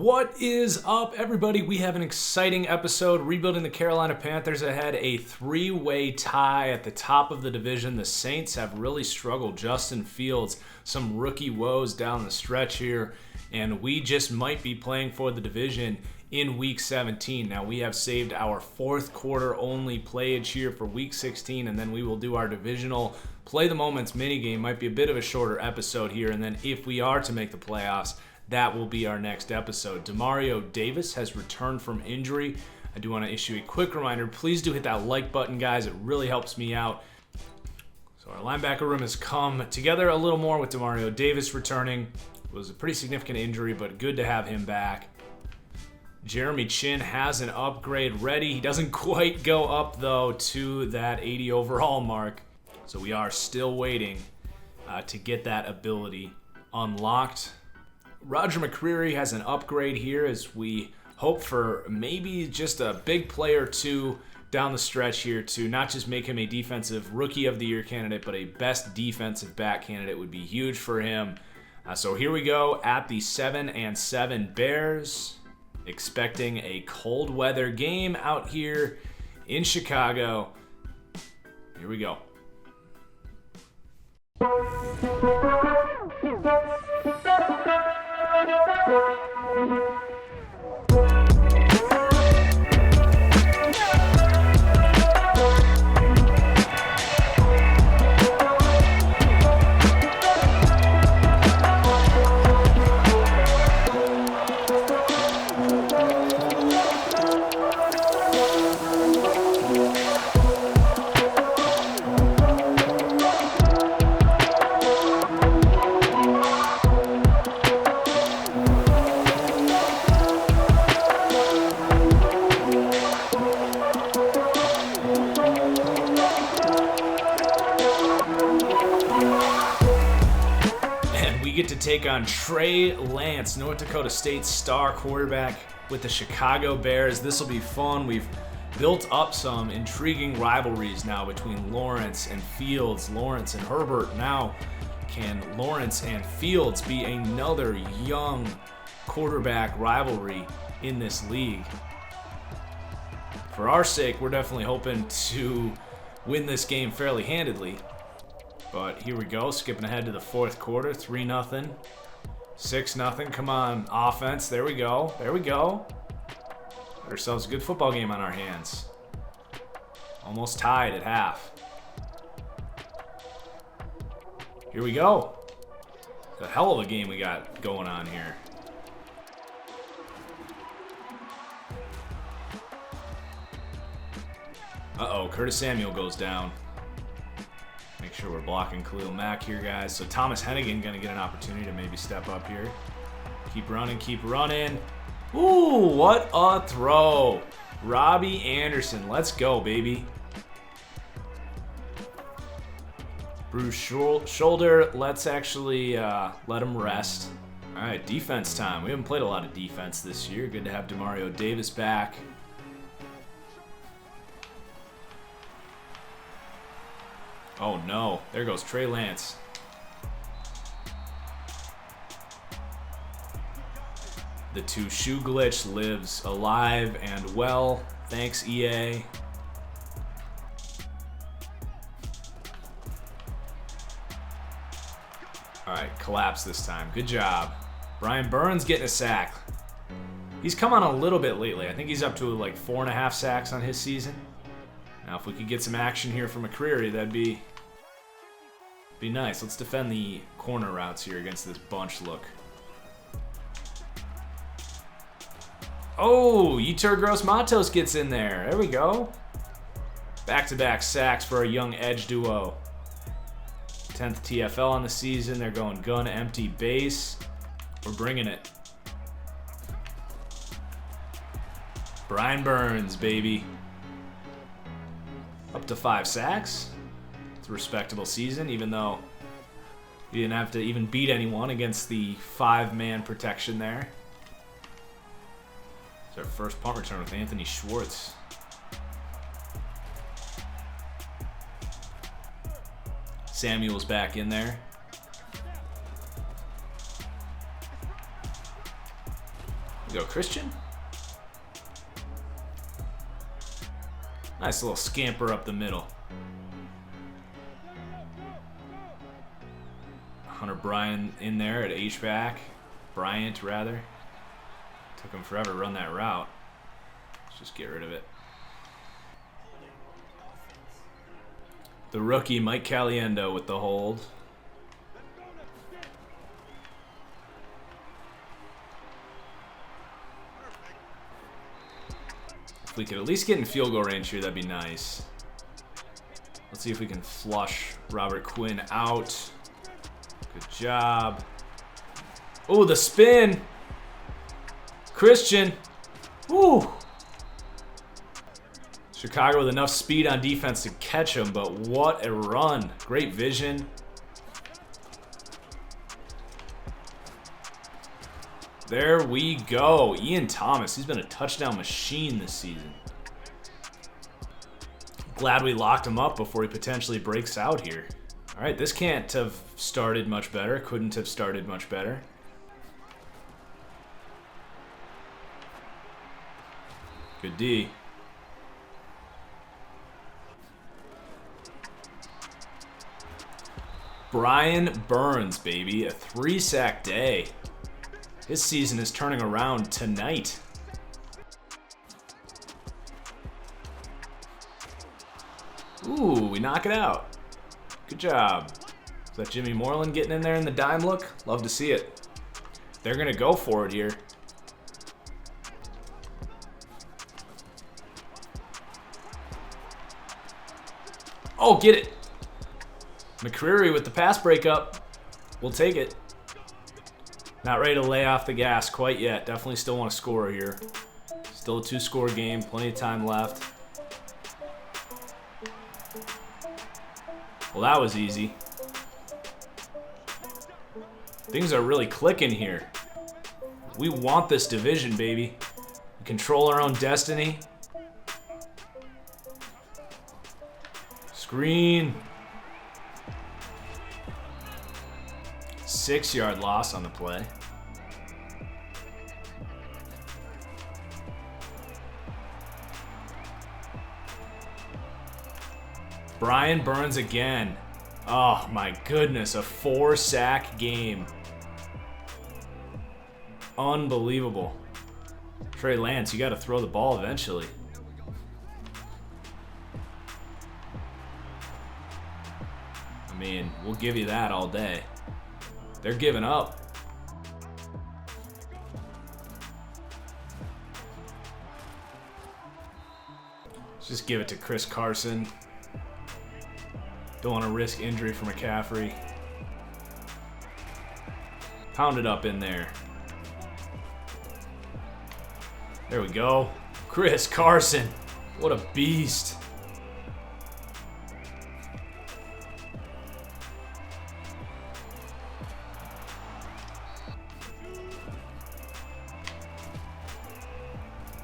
What is up, everybody? We have an exciting episode. Rebuilding the Carolina Panthers ahead, a three-way tie at the top of the division. The Saints have really struggled. Justin Fields, some rookie woes down the stretch here, and we just might be playing for the division in Week 17. Now, we have saved our fourth quarter only playage here for Week 16, and then we will do our divisional Play the Moments minigame. Might be a bit of a shorter episode here, and then if we are to make the playoffs, that will be our next episode. Demario Davis has returned from injury. I do want to issue a quick reminder. Please do hit that like button, guys. It really helps me out. So our linebacker room has come together a little more with Demario Davis returning. It was a pretty significant injury, but good to have him back. Jeremy Chin has an upgrade ready. He doesn't quite go up, though, to that 80 overall mark. So we are still waiting to get that ability unlocked. Roger McCreary has an upgrade here as we hope for maybe just a big play or two down the stretch here to not just make him a defensive rookie of the year candidate, but a best defensive back candidate would be huge for him. So here we go at the 7-7 Bears, expecting a cold weather game out here in Chicago. Here we go. To take on Trey Lance, North Dakota State star quarterback with the Chicago Bears. This will be fun. We've built up some intriguing rivalries now between Lawrence and Fields, Lawrence and Herbert. Now, can Lawrence and Fields be another young quarterback rivalry in this league? For our sake, we're definitely hoping to win this game fairly handedly. But here we go, skipping ahead to the fourth quarter, 3-0, 6-0, come on, offense, there we go. Got ourselves a good football game on our hands. Almost tied at half. Here we go. It's a hell of a game we got going on here. Uh-oh, Curtis Samuel goes down. Make sure we're blocking Khalil Mack here, guys. So Thomas Hennigan going to get an opportunity to maybe step up here. Keep running. Ooh, what a throw. Robbie Anderson. Let's go, baby. Bruised shoulder. Let's actually let him rest. All right, defense time. We haven't played a lot of defense this year. Good to have Demario Davis back. Oh no, there goes Trey Lance. The two-shoe glitch lives alive and well. Thanks, EA. All right, collapse this time. Good job. Brian Burns getting a sack. He's come on a little bit lately. I think he's up to like 4.5 sacks on his season. Now, if we could get some action here from McCreary, that'd be nice. Let's defend the corner routes here against this bunch look. Oh, Yetur Gross-Matos gets in there. There we go. Back-to-back sacks for a young edge duo. 10th TFL on the season. They're going gun empty base. We're bringing it. Brian Burns, baby. Up to 5 sacks. It's a respectable season, even though he didn't have to even beat anyone against the 5-man protection there. It's our first punt return with Anthony Schwartz. Samuel's back in there. Go Christian. Nice little scamper up the middle. Hunter Bryant in there at H-back. Bryant, rather. Took him forever to run that route. Let's just get rid of it. The rookie, Mike Caliendo, with the hold. If we could at least get in field goal range here, that'd be nice. Let's see if we can flush Robert Quinn out. Good job. Oh, the spin. Christian. Woo. Chicago with enough speed on defense to catch him, but what a run. Great vision. There we go. Ian Thomas, he's been a touchdown machine this season. Glad we locked him up before he potentially breaks out here. All right, this can't have started much better. Couldn't have started much better. Good D. Brian Burns, baby. A 3-sack day. His season is turning around tonight. Ooh, we knock it out. Good job. Is that Jimmy Moreland getting in there in the dime look? Love to see it. They're going to go for it here. Oh, get it. McCreary with the pass breakup. We'll take it. Not ready to lay off the gas quite yet. Definitely still want to score here. Still a 2-score game. Plenty of time left. Well, that was easy. Things are really clicking here. We want this division, baby. We control our own destiny. Screen. 6-yard loss on the play. Brian Burns again. Oh my goodness, a 4-sack game. Unbelievable. Trey Lance, you got to throw the ball eventually. I mean, we'll give you that all day. They're giving up. Let's just give it to Chris Carson. Don't want to risk injury for McCaffrey. Pound it up in there. There we go. Chris Carson. What a beast.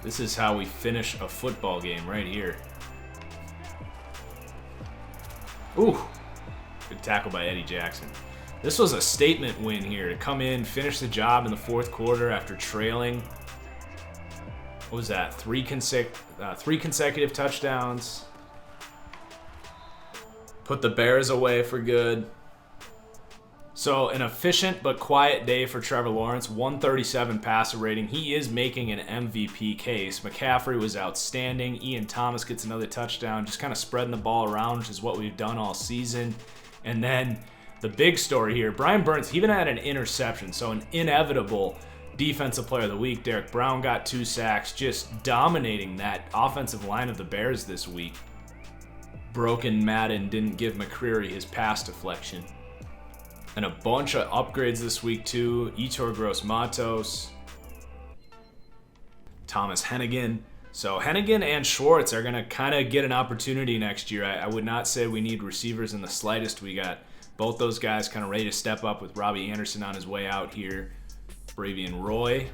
This is how we finish a football game right here. Ooh, good tackle by Eddie Jackson. This was a statement win here to come in, finish the job in the fourth quarter after trailing. What was that? Three consecutive touchdowns. Put the Bears away for good. So an efficient but quiet day for Trevor Lawrence. 137 passer rating. He is making an MVP case. McCaffrey was outstanding. Ian Thomas gets another touchdown. Just kind of spreading the ball around, which is what we've done all season. And then the big story here, Brian Burns, he even had an interception. So an inevitable defensive player of the week. Derek Brown got 2 sacks, just dominating that offensive line of the Bears this week. Broken Madden didn't give McCreary his pass deflection. And a bunch of upgrades this week too. Etor Gross-Matos. Thomas Hennigan. So Hennigan and Schwartz are going to kind of get an opportunity next year. I would not say we need receivers in the slightest. We got both those guys kind of ready to step up with Robbie Anderson on his way out here. Bravian Roy.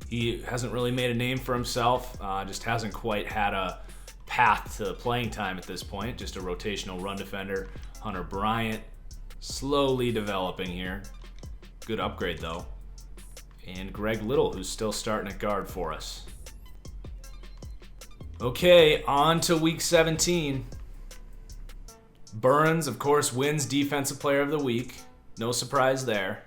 He hasn't really made a name for himself. Just hasn't quite had a path to playing time at this point. Just a rotational run defender. Hunter Bryant. Slowly developing here. Good upgrade though. and Greg Little, who's still starting at guard for us. Okay, on to week 17. Burns, of course, wins Defensive Player of the Week. No surprise there.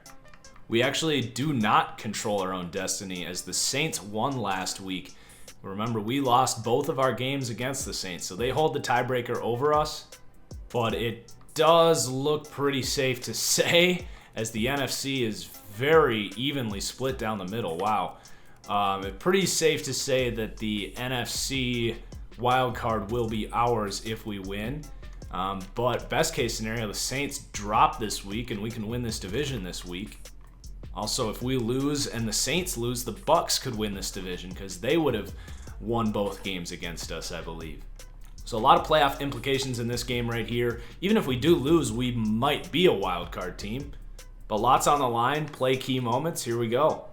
We actually do not control our own destiny, as the Saints won last week. Remember, we lost both of our games against the Saints, so they hold the tiebreaker over us. But it does look pretty safe to say, as the NFC is very evenly split down the middle. Wow. Pretty safe to say that the NFC wildcard will be ours if we win. But best case scenario, the Saints drop this week and we can win this division this week. Also, if we lose and the Saints lose, the Bucs could win this division because they would have won both games against us, I believe. So a lot of playoff implications in this game right here. Even if we do lose, we might be a wild card team. But lots on the line, play key moments. Here we go.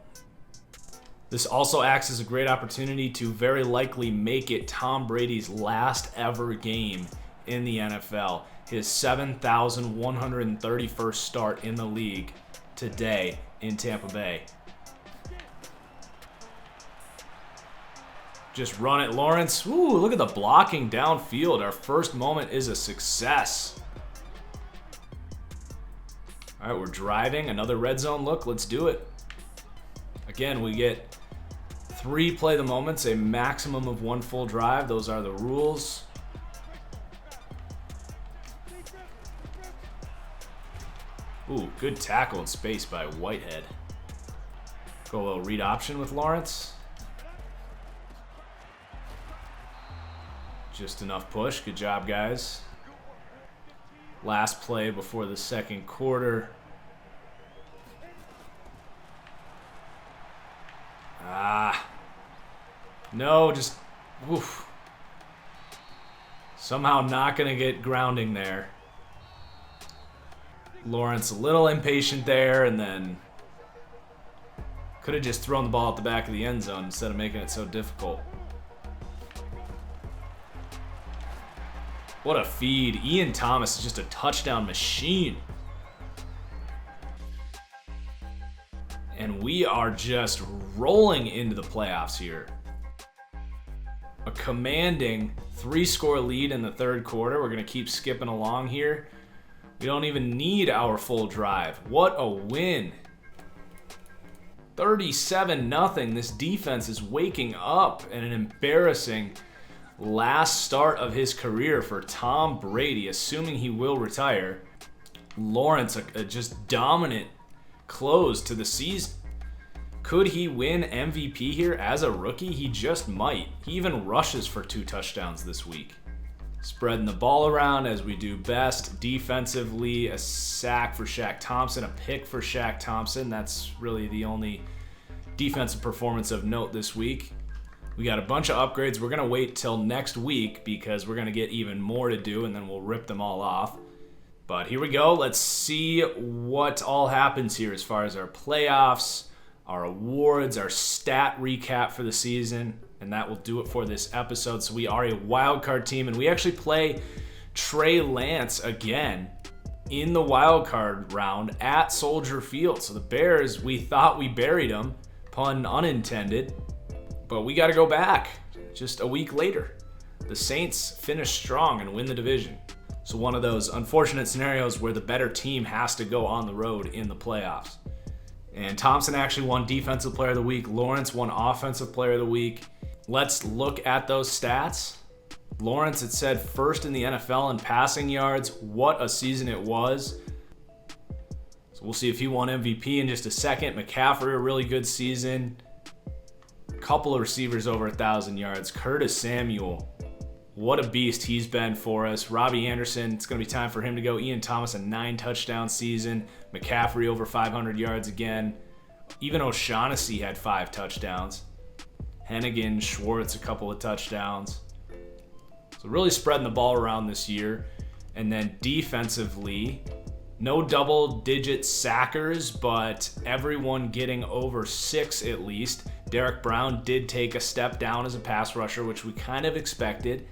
This also acts as a great opportunity to very likely make it Tom Brady's last ever game in the NFL. His 7,131st start in the league today in Tampa Bay. Just run it, Lawrence. Ooh, look at the blocking downfield. Our first moment is a success. All right, we're driving. Another red zone look. Let's do it. Again, we get 3 play the moments, a maximum of 1 full drive. Those are the rules. Ooh, good tackle in space by Whitehead. Go a little read option with Lawrence. Just enough push. Good job, guys. Last play before the second quarter. No, just oof. Somehow not going to get grounding there. Lawrence a little impatient there, and then could have just thrown the ball at the back of the end zone instead of making it so difficult. What a feed. Ian Thomas is just a touchdown machine. And we are just rolling into the playoffs here. A commanding 3-score lead in the third quarter. We're going to keep skipping along here. We don't even need our full drive. What a win. 37-0. This defense is waking up, and an embarrassing last start of his career for Tom Brady, assuming he will retire. Lawrence, a just dominant close to the season. Could he win MVP here as a rookie? He just might. He even rushes for 2 touchdowns this week. Spreading the ball around as we do best. Defensively, a sack for Shaq Thompson, a pick for Shaq Thompson. That's really the only defensive performance of note this week. We got a bunch of upgrades. We're going to wait till next week because we're going to get even more to do, and then we'll rip them all off. But here we go. Let's see what all happens here as far as our playoffs, our awards, our stat recap for the season. And that will do it for this episode. So we are a wild card team, and we actually play Trey Lance again in the wild card round at Soldier Field. So the Bears, we thought we buried them, pun unintended, but we got to go back just a week later. The Saints finish strong and win the division. So one of those unfortunate scenarios where the better team has to go on the road in the playoffs. And Thompson actually won Defensive Player of the Week. Lawrence won Offensive Player of the Week. Let's look at those stats. Lawrence, it said first in the NFL in passing yards. What a season it was. So we'll see if he won MVP in just a second. McCaffrey, a really good season. A couple of receivers over 1,000 yards. Curtis Samuel, what a beast he's been for us. Robbie Anderson, it's going to be time for him to go. Ian Thomas, a 9-touchdown season. McCaffrey over 500 yards again. Even O'Shaughnessy had 5 touchdowns. Hennigan, Schwartz, a couple of touchdowns. So really spreading the ball around this year. And then defensively, no double-digit sackers, but everyone getting over 6 at least. Derek Brown did take a step down as a pass rusher, which we kind of expected.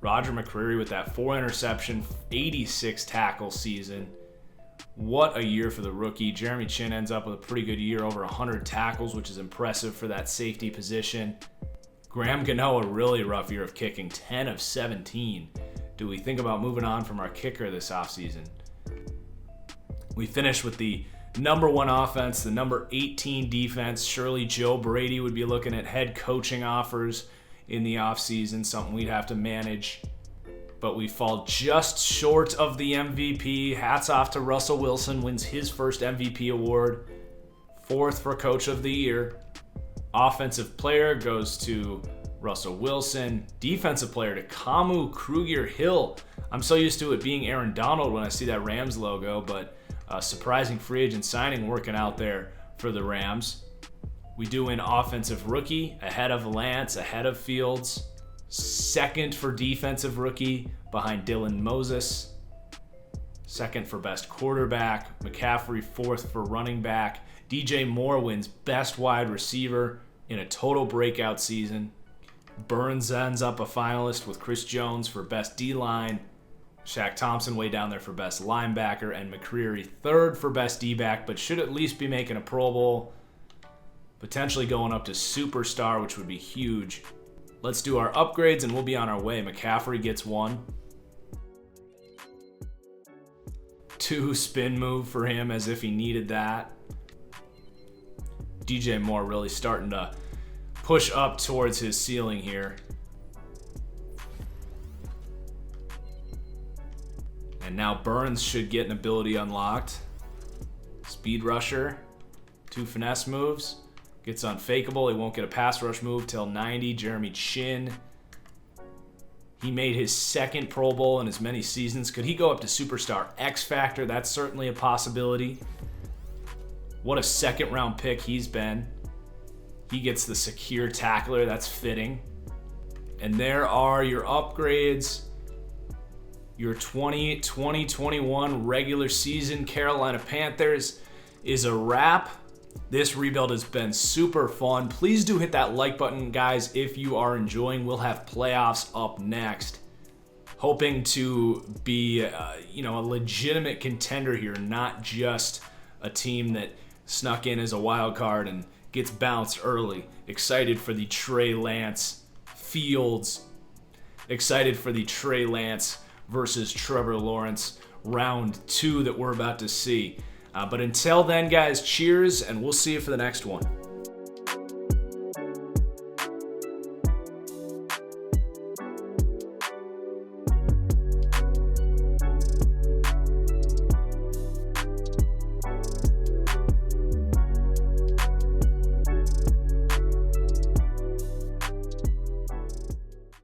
Roger McCreary with that 4 interception, 86 tackle season. What a year for the rookie. Jeremy Chinn ends up with a pretty good year, over 100 tackles, which is impressive for that safety position. Graham Gano, a really rough year of kicking, 10 of 17. Do we think about moving on from our kicker this offseason? We finished with the number 1 offense, the number 18 defense. Surely Joe Brady would be looking at head coaching offers in the offseason, something we'd have to manage. But we fall just short of the MVP. Hats off to Russell Wilson, wins his first MVP award. 4th for Coach of the Year. Offensive player goes to Russell Wilson. Defensive player to Kamu Kruger-Hill. I'm so used to it being Aaron Donald when I see that Rams logo, but a surprising free agent signing working out there for the Rams. We do win offensive rookie, ahead of Lance, ahead of Fields. 2nd for defensive rookie, behind Dylan Moses. 2nd for best quarterback. McCaffrey 4th for running back. DJ Moore wins best wide receiver in a total breakout season. Burns ends up a finalist with Chris Jones for best D-line. Shaq Thompson way down there for best linebacker, and McCreary 3rd for best D-back, but should at least be making a Pro Bowl. Potentially going up to superstar, which would be huge. Let's do our upgrades and we'll be on our way. McCaffrey gets 1. 2 spin move for him, as if he needed that. DJ Moore really starting to push up towards his ceiling here. And now Burns should get an ability unlocked. Speed rusher, 2 finesse moves. Gets unfakeable. He won't get a pass rush move till 90. Jeremy Chinn. He made his 2nd Pro Bowl in as many seasons. Could he go up to superstar X Factor? That's certainly a possibility. What a 2nd round pick he's been. He gets the secure tackler. That's fitting. And there are your upgrades. Your 2021 regular season Carolina Panthers is a wrap. This rebuild has been super fun. Please do hit that like button, guys, if you are enjoying. We'll have playoffs up next. Hoping to be, a legitimate contender here, not just a team that snuck in as a wild card and gets bounced early. Excited for the Trey Lance Fields. Excited for the Trey Lance versus Trevor Lawrence round 2 that we're about to see. But until then, guys, cheers, and we'll see you for the next one.